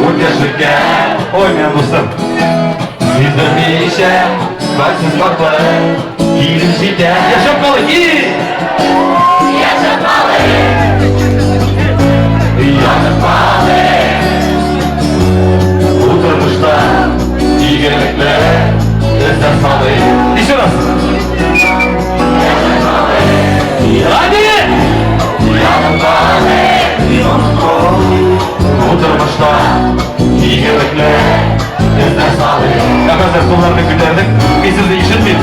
O'tkazlikka oynayan do'stim. Sizdan hamisha vaqtsiz vaqtlar kelishida yashab qoling. Yashab qoling. Yashab qoling. O'tirishda yeganliklar izdan soling. Еще раз. Yashab qoling. Hadi. Yashab qoling. O'tirishda yeganliklar izdan soling. Arkadaşlar sonlarını gönderdik. Biz sizi işitmeyiz.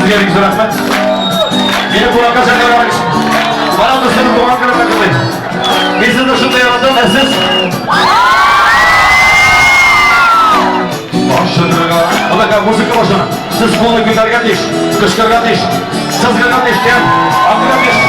Sizga bizga rahmat. Meni bu yoqqa chaqirganingiz. Mana do'stlarim duo qilib taqdim. Men sizni shunday yaradim, siz boshlig'iga, unaqa muzika boshini. Siz qo'lni ko'targandek, qishqirgandek, sizgirgandek, aqlingizga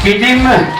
gideyim mi?